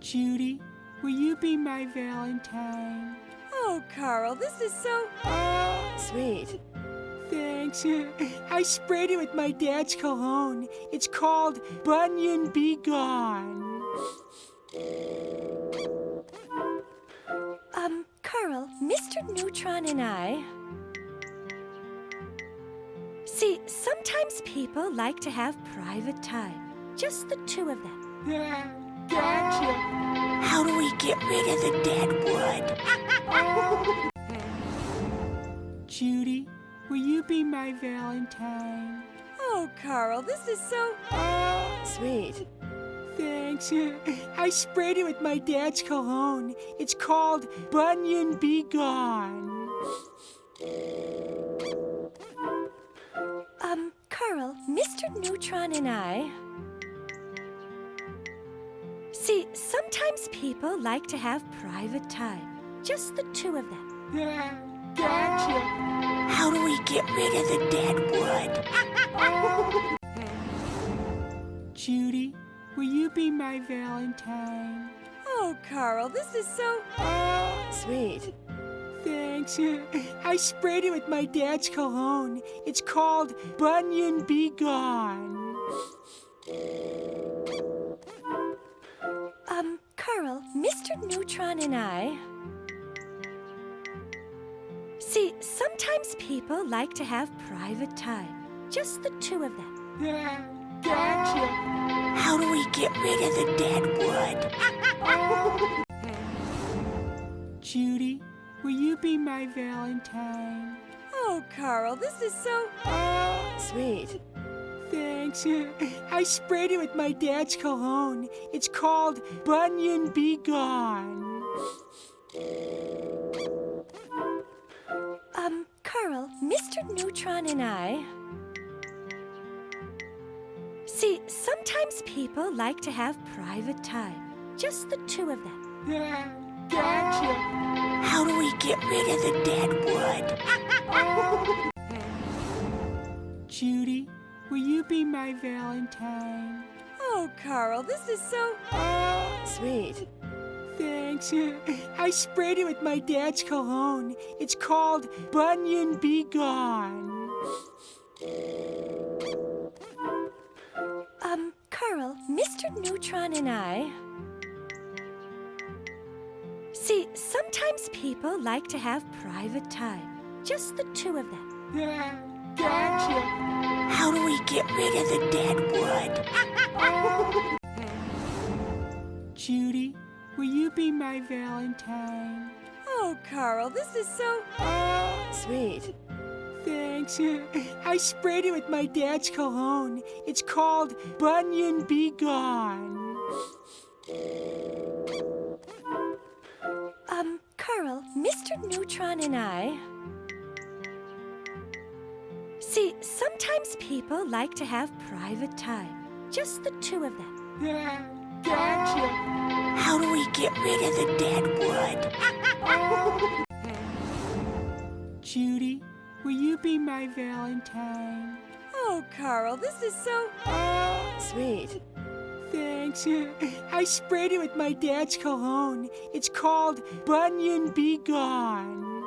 Judy, will you be my Valentine? Oh, Carl, this is so sweet. Thanks. I sprayed it with my dad's cologne. It's called Bunyan Be Gone. Carl, Mr. Neutron and I... See, sometimes people like to have private time. Just the two of them. Yeah, gotcha. How do we get rid of the dead wood? Judy, will you be my Valentine? Oh, Carl, this is so sweet. Thanks. I sprayed it with my dad's cologne. It's called Bunyan Be Gone. Carl, Mr. Neutron and I... See, sometimes people like to have private time. Just the two of them. Yeah, gotcha. How do we get rid of the dead wood? Judy, will you be my Valentine? Oh, Carl, this is so sweet. Thanks. I sprayed it with my dad's cologne. It's called Bunyan Be Gone. Carl, Mr. Neutron and I... See, sometimes people like to have private time. Just the two of them. Yeah, gotcha. How do we get rid of the dead wood? Judy, will you be my Valentine? Oh, Carl, this is so sweet. Thanks. I sprayed it with my dad's cologne. It's called Bunyan Be Gone. Carl, Mr. Neutron and I... See, sometimes people like to have private time. Just the two of them. Yeah, gotcha. How do we get rid of the dead wood? Judy, will you be my Valentine? Oh, Carl, this is so sweet. Thanks. I sprayed it with my dad's cologne. It's called Bunyan Be Gone. Carl, Mr. Neutron and I... See, sometimes people like to have private time. Just the two of them. Yeah, gotcha. How do we get rid of the dead wood? Judy, will you be my Valentine? Oh, Carl, this is so sweet. Thanks. I sprayed it with my dad's cologne. It's called Bunyan Be Gone. Carl, Mr. Neutron and I... See, sometimes people like to have private time. Just the two of them. Yeah, gotcha. How do we get rid of the dead wood? Judy, will you be my Valentine? Oh, Carl, this is so sweet. Thanks. I sprayed it with my dad's cologne. It's called Bunyan Be Gone.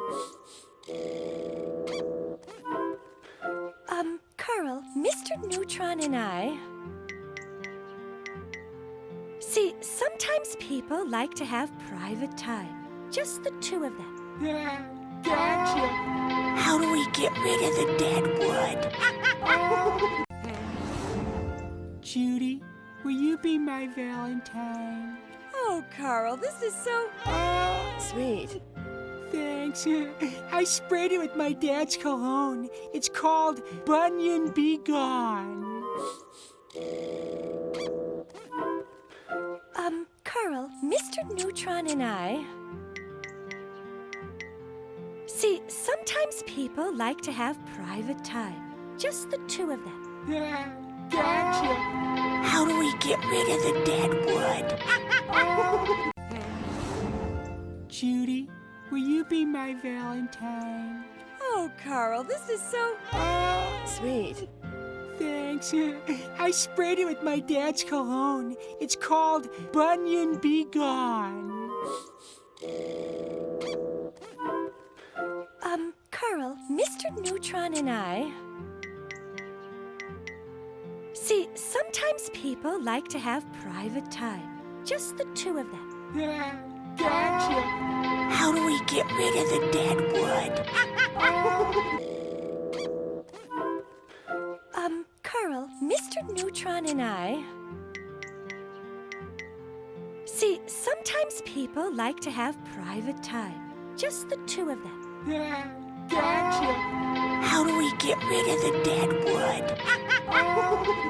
Carl, Mr. Neutron and I... See, sometimes people like to have private time. Just the two of them. Yeah, gotcha. How do we get rid of the dead wood? Judy, will you be my Valentine? Oh, Carl, this is so sweet. Thanks. I sprayed it with my dad's cologne. It's called Bunyan Be Gone. Carl, Mr. Neutron and I... See, sometimes people like to have private time. Just the two of them. Yeah, gotcha. How do we get rid of the dead wood? Judy, will you be my Valentine? Oh, Carl, this is so sweet. Thanks. I sprayed it with my dad's cologne. It's called Bunyan Be Gone. Carl, Mr. Neutron and I... See, sometimes people like to have private time. Just the two of them. Gotcha. How do we get rid of the dead wood? Carl, Mr. Neutron and I... See, sometimes people like to have private time. Just the two of them. Gotcha. How do we get rid of the dead wood?